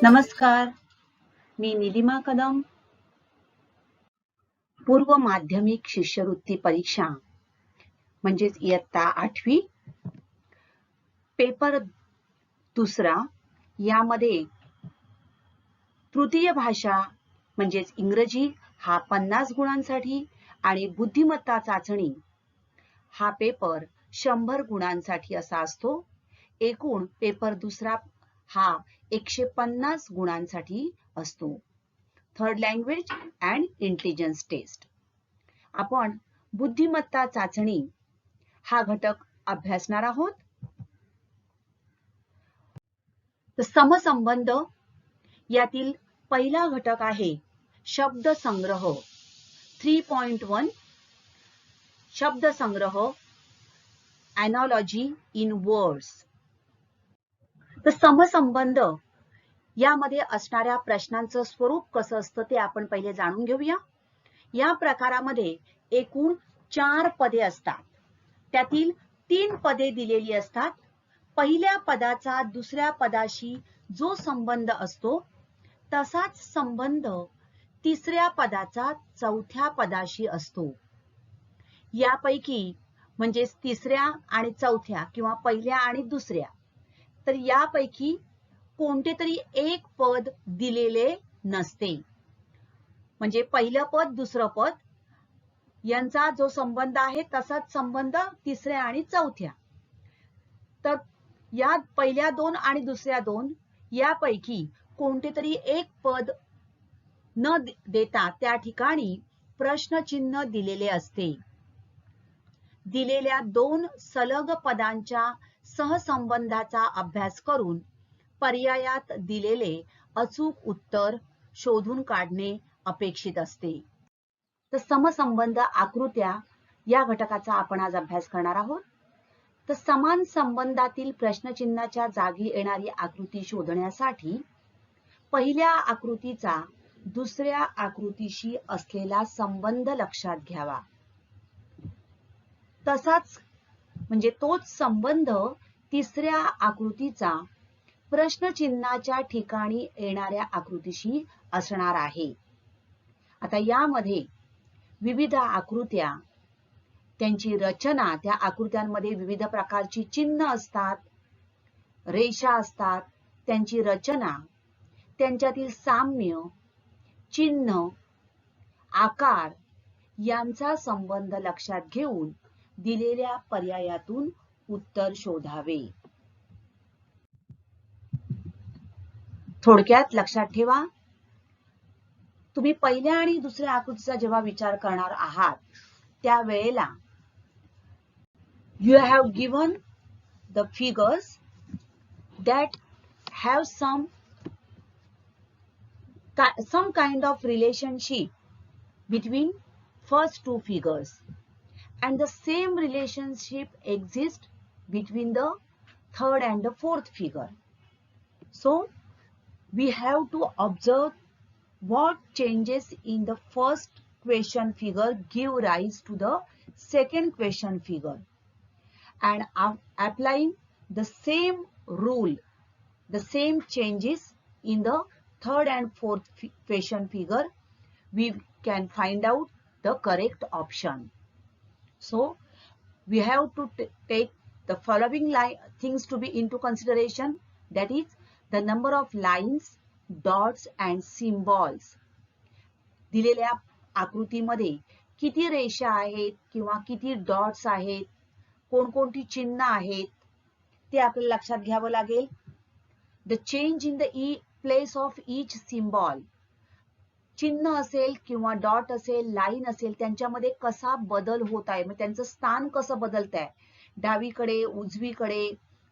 नमस्कार, मी निलिमा कदम. पूर्व माध्यमिक शिष्यवृत्ती परीक्षा म्हणजेच इयत्ता 8वी पेपर दुसरा यामध्ये तृतीय भाषा म्हणजेच इंग्रजी हा 50 गुणांसाठी आणि बुद्धिमत्ता चाचणी हा पेपर 100 गुणांसाठी असा असतो. एकूण पेपर दुसरा हा 150 गुणांसाठी असतो. Third language and intelligence test. आपण बुद्धिमत्ता चाचणी हा घटक अभ्यासणार आहोत. समसंबंध यातील पहिला घटक आहे शब्द संग्रह. 3.1 शब्द संग्रह एनॉलॉजी इन वर्ड्स. समसंबंध यामध्ये असणाऱ्या प्रश्नांचं स्वरूप कसं असतं ते आपण पहिले जाणून घेऊया. या प्रकारामध्ये एकूण 4 पदे असतात. त्यातील 3 पदे दिलेली असतात. पहिल्या पदाचा दुसऱ्या पदाशी जो संबंध असतो तसाच संबंध तिसऱ्या पदाचा चौथ्या पदाशी असतो. यापैकी म्हणजेच तिसऱ्या आणि चौथ्या किंवा पहिल्या आणि दुसऱ्या तर यापैकी कोणते तरी एक पद दिलेले नसते. म्हणजे पहिलं पद दुसरं पद यांचा जो संबंध आहे तसाच संबंध तिसऱ्या आणि चौथ्या. तर या पहिल्या 2 आणि दुसऱ्या 2 यापैकी कोणते तरी एक पद न देता त्या ठिकाणी प्रश्नचिन्ह दिलेले असते. दिलेल्या 2 सलग पदांच्या सहसंबंधाचा अभ्यास करून पर्यायात दिलेले अचूक उत्तर शोधून काढणे अपेक्षित असते. तर समसंबंध आकृत्या या घटकाचा आपण आज अभ्यास करणार आहोत. तर समान संबंधातील प्रश्नचिन्हाच्या जागी येणारी आकृती शोधण्यासाठी पहिल्या आकृतीचा दुसऱ्या आकृतीशी असलेला संबंध लक्षात घ्यावा. तसाच म्हणजे तोच संबंध तिसऱ्या आकृतीचा प्रश्नचिन्हाच्या ठिकाणी येणाऱ्या आकृतीशी असणार आहे. आता यामध्ये विविध आकृत्या त्यांची रचना, त्या आकृत्यांमध्ये विविध प्रकारची चिन्ह असतात, रेषा असतात, त्यांची रचना, त्यांच्यातील साम्य, चिन्ह, आकार यांचा संबंध लक्षात घेऊन दिलेल्या पर्यायातून उत्तर शोधावे. थोडक्यात लक्षात ठेवा, तुम्ही पहिल्या आणि दुसऱ्या आकृतीचा जेव्हा विचार करणार आहात त्यावेळेला you have given the figures that have some kind of relationship between first 2 figures and the same relationship exists between the third and the fourth figure. So we have to observe what changes in the first question figure give rise to the second question figure, and applying the same rule, the same changes in the third and fourth question figure, we can find out the correct option. So we have to take the following things to be into consideration, that is the number of lines, dots and symbols. दिलेल्या आकृतीमध्ये किती रेषा आहेत किंवा किती dots आहेत, कोणकोणती चिन्ह आहेत ते आपल्याला लक्षात घ्यावं लागेल. The change in the place of each symbol, चिन्ह असेल किंवा डॉट असेल, लाईन असेल, त्यांच्यामध्ये कसा बदल होत आहे, मग त्यांचं स्थान कसं बदलत आहे, डावीकडे, उजवीकडे,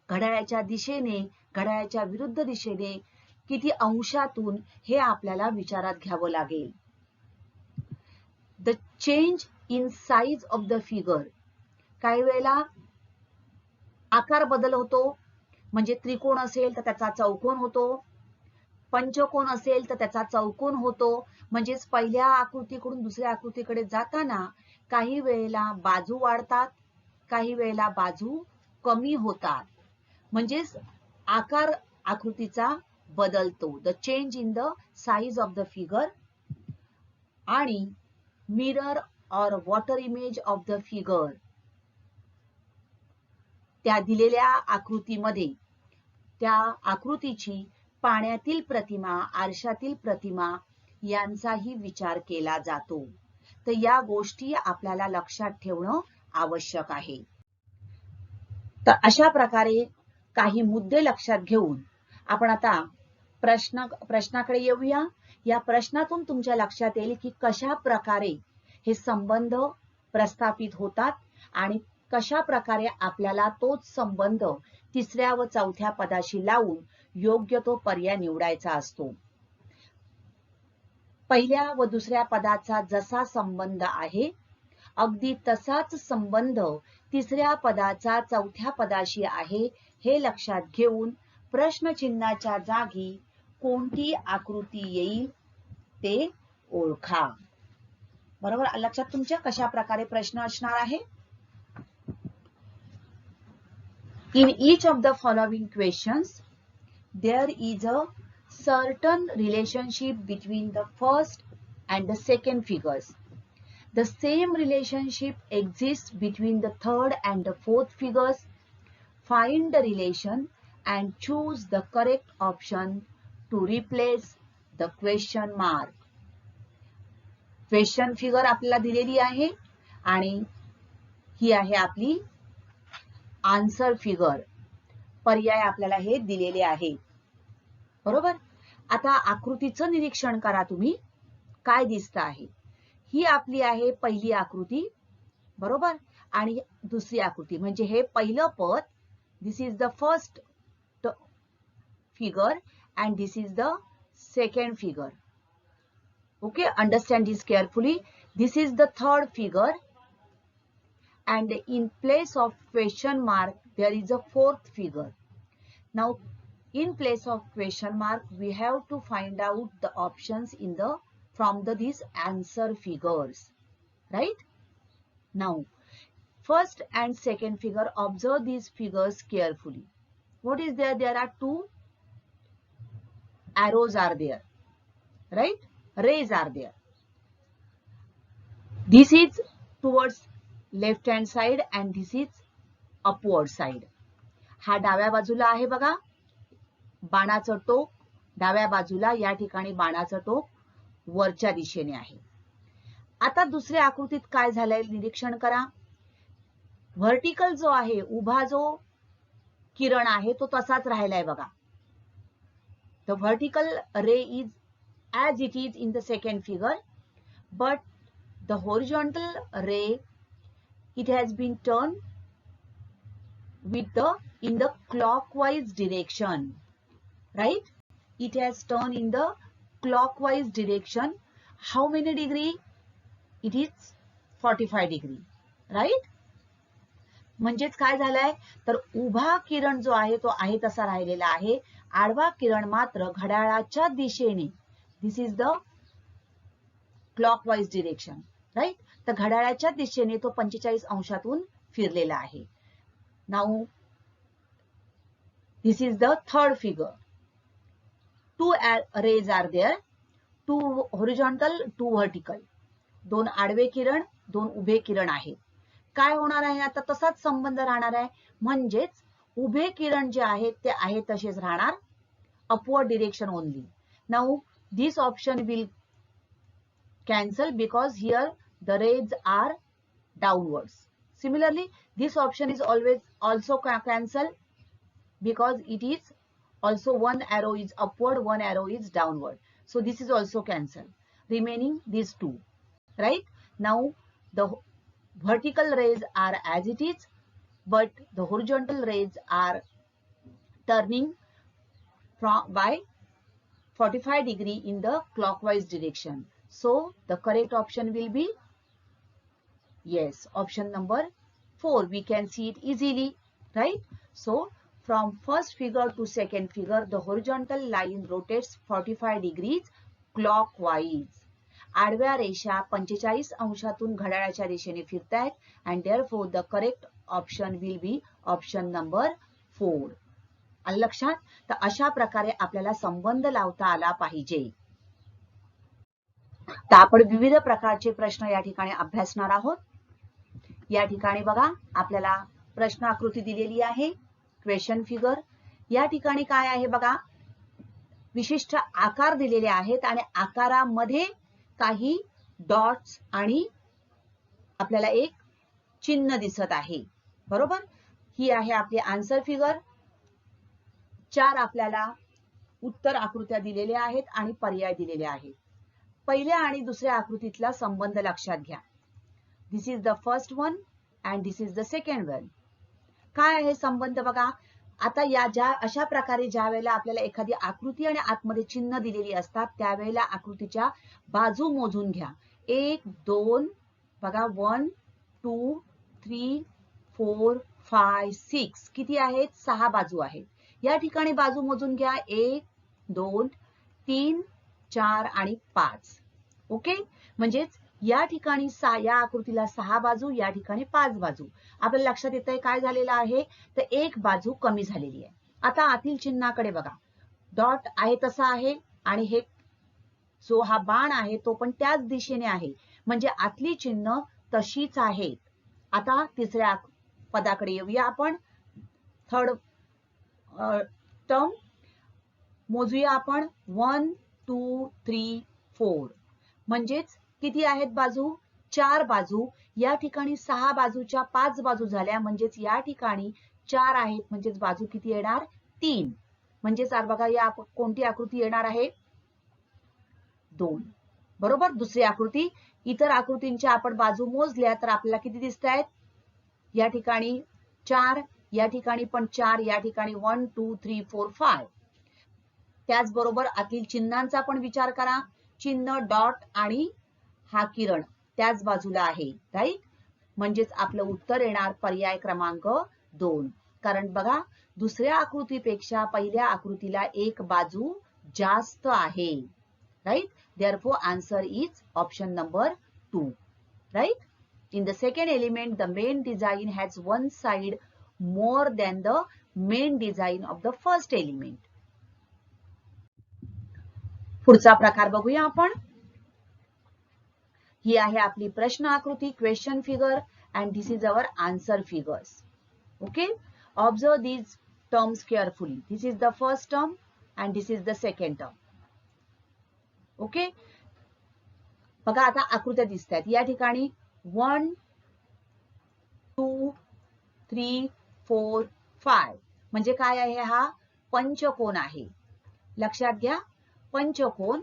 घड्याळाच्या दिशेने, घड्याळाच्या विरुद्ध दिशेने, किती अंशातून, हे आपल्याला विचारात घ्यावं लागेल. The change in size of the figure, काही वेळेला आकार बदल होतो, म्हणजे त्रिकोण असेल तर त्याचा चौकोन होतो, पंचकोन असेल तर त्याचा चौकोन होतो. म्हणजेच पहिल्या आकृतीकडून दुसऱ्या आकृतीकडे जाताना काही वेळेला बाजू वाढतात, काही वेळेला बाजू कमी होतात. म्हणजेच आकार आकृतीचा बदलतो, the change in the size of the figure, आणि मिरर और water image of the figure, त्या दिलेल्या आकृतीमध्ये त्या आकृतीची पाण्यातील प्रतिमा, आरशातील प्रतिमा यांचाही विचार केला जातो. तर या गोष्टी आपल्याला लक्षात ठेवणं आवश्यक आहे. तर अशा प्रकारे काही मुद्दे लक्षात घेऊन आपण आता प्रश्नाकडे येऊया. या प्रश्नातून तुमच्या लक्षात येईल की कशा प्रकारे हे संबंध प्रस्थापित होतात आणि कशा प्रकारे आपल्याला तोच संबंध तिसऱ्या व चौथ्या पदाशी लावून योग्य तो पर्याय निवडायचा असतो. पहिल्या व दुसऱ्या पदाचा जसा संबंध आहे अगदी तसाच संबंध तिसऱ्या पदाचा चौथ्या पदाशी आहे हे लक्षात घेऊन प्रश्नचिन्हाच्या जागी कोणती आकृती येईल ते ओळखा. बरोबर, लक्षात तुमच्या कशा प्रकारे प्रश्न असणार आहे. In each of the following questions, there is a certain relationship between the first and the second figures. The same relationship exists between the third and the fourth figures. Find the relation and choose the correct option to replace the question mark. Question figure आपल्याला दिलेली आहे आणि ही आहे आपली answer figure. पर्याय आपल्याला हे दिलेले आहे. बरोबर, आता आकृतीचं निरीक्षण करा तुम्ही. काय दिसतं आहे. ही आपली आहे पहिली आकृती. बरोबर, आणि दुसरी आकृती म्हणजे हे पहिलं पद. This is the first figure and this is the second figure. Okay, understand this carefully. This is the third figure and in place of question mark there is a fourth figure. Now in place of question mark we have to find out the options in the from these answer figures, right? Now first and second figure, observe these figures carefully. What is there? There are two arrows are there, right? Rays are there. This is towards left hand side and this is upward side. हा डाव्या बाजूला आहे बघा, बाणाचं टोक डाव्या बाजूला, या ठिकाणी बाणाचं टोक वरच्या दिशेने आहे. आता दुसऱ्या आकृतीत काय झालंय निरीक्षण करा. व्हर्टिकल जो आहे, उभा जो किरण आहे तो तसाच राहिलाय बघा. The vertical ray is as it is in the second figure, but the horizontal ray, it has been turned with in the clockwise direction, right? It has turned in the clockwise direction. How many degree? It is 45 degree, right? म्हणजेच काय झालंय तर उभा किरण जो आहे तो आहे तसा राहिलेला आहे. आडवा किरण मात्र घड्याळाच्या दिशेने, this is the clockwise direction, right? तर घड्याळाच्या दिशेने तो 45 अंशातून फिरलेला आहे. Now this is the third figure. Two rays are there, two horizontal, two vertical. दोन आडवे किरण, दोन उभे किरण आहेत. काय होणार आहे आता? तसाच संबंध राहणार आहे. म्हणजेच उभे किरण जे आहेत ते आहे तसेच राहणार, upward direction only. Now this option will cancel because here the rays are downwards. Similarly this option is always also cancel because it is also one arrow is upward, one arrow is downward. So this is also cancelled. Remaining these two, right? Now the vertical rays are as it is, but the horizontal rays are turning from by 45 degree in the clockwise direction. So the correct option will be yes, option number 4. We can see it easily, right? So from first figure to second figure, the horizontal line rotates 45 degrees clockwise. आडव्या रेषा 45 अंशातून घड्याळाच्या दिशेने फिरतायत and therefore the correct option will be option number 4. आलं लक्षात? तर अशा प्रकारे आपल्याला संबंध लावता आला पाहिजे. तर आपण विविध प्रकारचे प्रश्न या ठिकाणी अभ्यासणार आहोत. या ठिकाणी बघा आपल्याला प्रश्न आकृती दिलेली आहे, क्वेश्चन फिगर. या ठिकाणी काय आहे बघा, विशिष्ट आकार दिलेले आहेत आणि आकारामध्ये काही डॉट्स आणि आपल्याला एक चिन्ह दिसत आहे. बरोबर, ही आहे आपली आन्सर फिगर. 4 आपल्याला उत्तर आकृत्या दिलेल्या आहेत आणि पर्याय दिलेले आहेत. पहिल्या आणि दुसऱ्या आकृतीतला संबंध लक्षात घ्या. This is the first one and this is the second one. काय आहे संबंध बघा. आता या अशा प्रकारे ज्या वेळेला आपल्याला एखादी आकृती आणि आतमध्ये चिन्ह दिलेली असतात त्यावेळेला आकृतीच्या बाजू मोजून घ्या. 1 2 बघा 1 2 3 4 5 6 किती आहेत? 6 बाजू आहेत. या ठिकाणी बाजू मोजून घ्या. 1 2 3 4 आणि 5. ओके, म्हणजेच या ठिकाणी या आकृतीला 6 बाजू, या ठिकाणी 5 बाजू. आपल्याला लक्षात येतंय काय झालेलं आहे, तर एक बाजू कमी झालेली आहे. आता आतील चिन्हाकडे बघा, डॉट आहे तसा आहे आणि हे जो हा बाण आहे तो पण त्याच दिशेने आहे, म्हणजे आतली चिन्ह तशीच आहेत. आता तिसऱ्या पदाकडे येऊया आपण. थर्ड टर्म मोजूया आपण. 1 2 3 4 म्हणजेच किती आहेत बाजू? 4 बाजू. या ठिकाणी 6 बाजूच्या 5 बाजू झाल्या, म्हणजेच या ठिकाणी 4 आहेत, म्हणजेच बाजू किती येणार? 3. म्हणजेच बघा या कोणती आकृती येणार आहे? 2. बरोबर. दुसरी आकृती. इतर आकृतींच्या आपण बाजू मोजल्या तर आपल्याला किती दिसत आहेत? या ठिकाणी 4, या ठिकाणी पण 4, या ठिकाणी 1 2 3 4 5. त्याचबरोबर आतील चिन्हांचा पण विचार करा. चिन्ह डॉट आणि हा किरण त्याच बाजूला आहे, राईट. म्हणजेच आपलं उत्तर येणार पर्याय क्रमांक 2. कारण बघा दुसऱ्या आकृतीपेक्षा पहिल्या आकृतीला एक बाजू जास्त आहे, right. Therefore answer is option number 2, right. In the second element the main design has one side more than the main design of the first element. पुढचा प्रकार बघूया आपण. ही आहे आपली प्रश्न आकृती, question figure, and this is our answer figures. Okay, observe these terms carefully. This is the first term and this is the second term. Okay, बघा आता आकृत्या दिसत आहेत. या ठिकाणी 1 2 3 4 5 म्हणजे काय आहे? हा पंचकोन आहे. लक्षात घ्या, पंचकोन.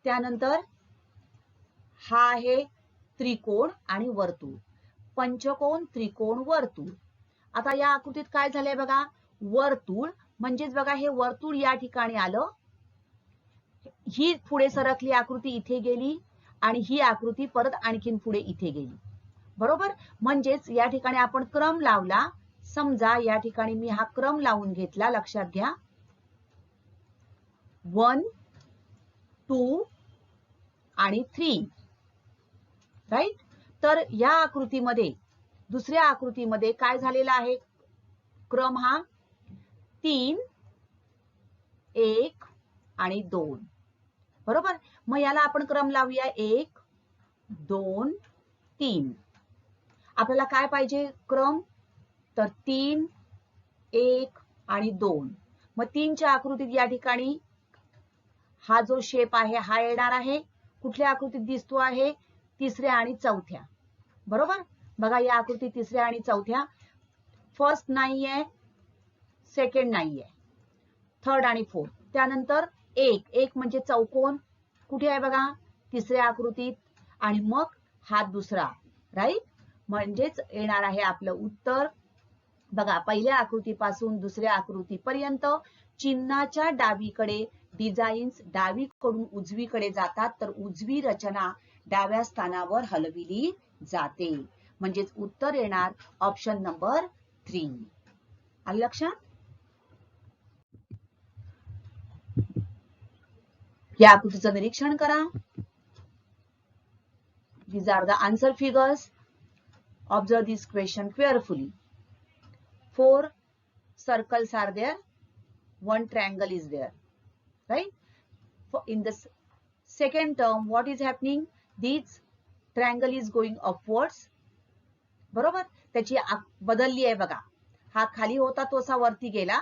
त्यानंतर हा आहे त्रिकोण आणि वर्तुळ. पंचकोन, त्रिकोण, वर्तुळ. आता या आकृतीत काय झालंय बघा, वर्तुळ. म्हणजेच बघा हे वर्तुळ या ठिकाणी आलं, ही पुढे सरकली आकृती इथे गेली आणि ही आकृती परत आणखीन पुढे इथे गेली. बरोबर. म्हणजेच या ठिकाणी आपण क्रम लावला. समजा या ठिकाणी मी हा क्रम लावून घेतला. लक्षात घ्या, 1 2 आणि 3, राईट. तर या आकृतीमध्ये दुसऱ्या आकृतीमध्ये काय झालेला आहे? क्रम हा 3 1 आणि 2. बरोबर. मग याला आपण क्रम लावूया 1 2 3. आपल्याला काय पाहिजे क्रम? तर 3 1 आणि 2. मग 3च्या आकृतीत या ठिकाणी हा जो शेप आहे हा येणार आहे. कुठल्या आकृतीत दिसतो आहे? तिसऱ्या आणि चौथ्या. बरोबर. बघा या आकृतीत तिसऱ्या आणि चौथ्या. फर्स्ट नाहीये, सेकंड नाहीये, थर्ड आणि फोर्थ. त्यानंतर 1 1 म्हणजे चौकोन. कुठे आहे बघा? तिसऱ्या आकृतीत. आणि मग हा दुसरा, राईट. म्हणजेच येणार आहे आपलं उत्तर. बघा पहिल्या आकृतीपासून दुसऱ्या आकृतीपर्यंत चिन्हाच्या डावीकडे डिझाईन्स डावीकडून उजवीकडे जातात, तर उजवी रचना डाव्या स्थानावर हलविली जाते. म्हणजेच उत्तर येणार ऑप्शन नंबर 3. आलं लक्षात? या आकृतीचं निरीक्षण करा. These are the answer figures. Observe this question carefully. 4 circles are there one triangle is there, right? In the second term, what is happening? This triangle is going upwards, बरोबर? त्याची बदलली आहे बघा. हा खाली होता तो असा वरती गेला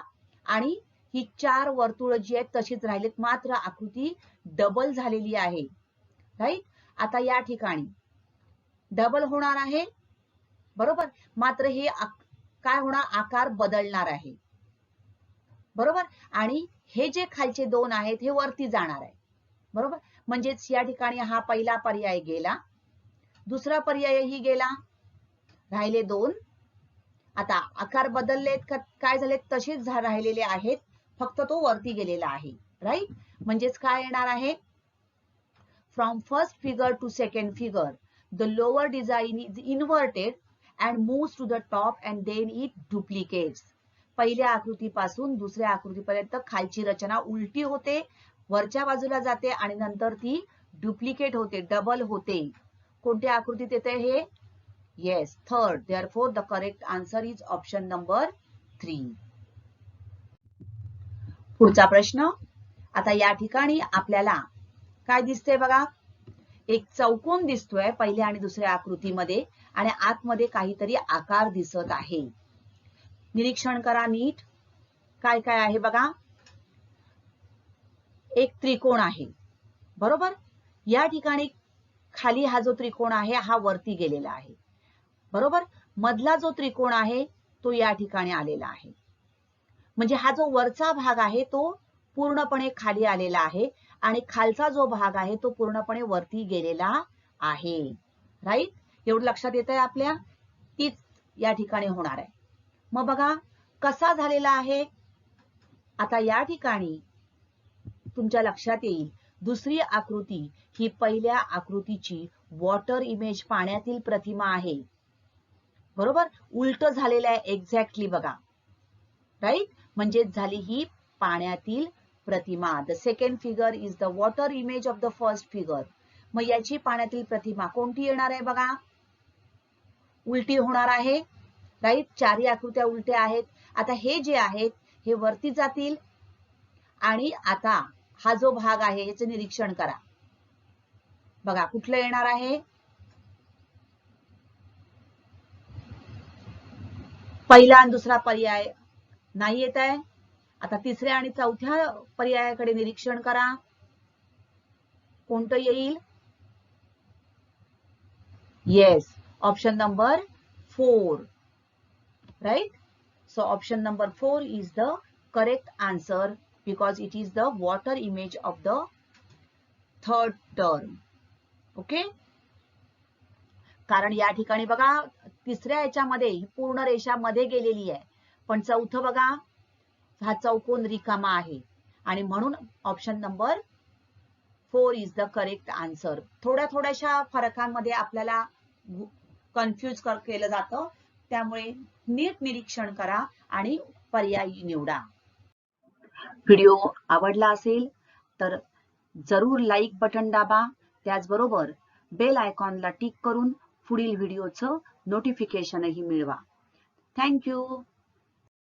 आणि ही 4 वर्तुळ जी आहेत तशीच राहिलेत, मात्र आकृती डबल झालेली आहे, राईट? आता या ठिकाणी डबल होणार आहे, बरोबर? मात्र हे काय होणार? आकार बदलणार आहे, बरोबर? आणि हे जे खालचे दोन आहेत हे वरती जाणार आहे, बरोबर? म्हणजेच या ठिकाणी हा पहिला पर्याय गेला, दुसरा पर्यायही गेला, राहिले दोन. आता आकार बदललेत का काय झालेत? तसेच राहिलेले आहेत, फक्त तो वरती गेलेला आहे, राईट? म्हणजेच काय येणार आहे? From first figure to second figure the lower design is inverted and moves to the top and then it duplicates. पहिल्या आकृतीपासून दुसऱ्या आकृतीपर्यंत खालची रचना उलटी होते, वरच्या बाजूला जाते आणि नंतर ती डुप्लिकेट होते, डबल होते. कोणत्या आकृतीत येते हे? Yes, third. Therefore, the correct answer is option number 3. पुढचा प्रश्न. आता या ठिकाणी आपल्याला काय दिसतंय बघा? एक चौकोन दिसतोय पहिल्या आणि दुसऱ्या आकृतीमध्ये आणि आतमध्ये काहीतरी आकार दिसत आहे. निरीक्षण करा नीट. काय काय आहे बघा? एक त्रिकोण आहे, बरोबर? या ठिकाणी खाली हा जो त्रिकोण आहे हा वरती गेलेला आहे, बरोबर? मधला जो त्रिकोण आहे तो या ठिकाणी आलेला आहे. म्हणजे हा जो वरचा भाग आहे तो पूर्णपणे खाली आलेला आहे आणि खालचा जो भाग आहे तो पूर्णपणे वरती गेलेला आहे, राईट? एवढं लक्षात येतंय आपल्या? तीच या ठिकाणी होणार आहे. मग बघा कसा झालेला आहे. आता या ठिकाणी तुमच्या लक्षात येईल दुसरी आकृती ही पहिल्या आकृतीची वॉटर इमेज, पाण्यातील प्रतिमा आहे, बरोबर? उलट झालेलं आहे एक्झॅक्टली बघा, राईट? म्हणजे झाली ही पाण्यातील प्रतिमा. The second figure is the water image of the first figure. मग याची पाण्यातील प्रतिमा कोणती येणार आहे बघा? उलटी होणार आहे, राईट? चारही आकृत्या उलट्या आहेत. आता हे जे आहेत हे वरती जातील आणि आता हा जो भाग आहे याचे निरीक्षण करा. बघा कुठलं येणार आहे? पहिला आणि दुसरा पर्याय नाही येत आहे. आता तिसऱ्या आणि चौथ्या पर्यायाकडे निरीक्षण करा. कोणतं येईल? Yes, option number 4, right? So option number 4 is the correct answer because it is the water image of the third term. Okay? कारण या ठिकाणी बघा तिसऱ्या याच्यामध्ये पूर्ण रेषा मध्ये गेलेली आहे, पण चौथं बघा हा चौकोन रिकामा आहे आणि म्हणून option number 4 is the correct answer. थोड्याशा फरकांमध्ये आपल्याला कन्फ्यूज केलं जातं, त्यामुळे नीट निरीक्षण करा आणि पर्याय निवडा. व्हिडिओ आवडला असेल तर जरूर लाईक बटन दाबा, त्याचबरोबर बेल आयकॉनला टिक करून पुढील व्हिडिओचं नोटिफिकेशनही मिळवा. थँक्यू.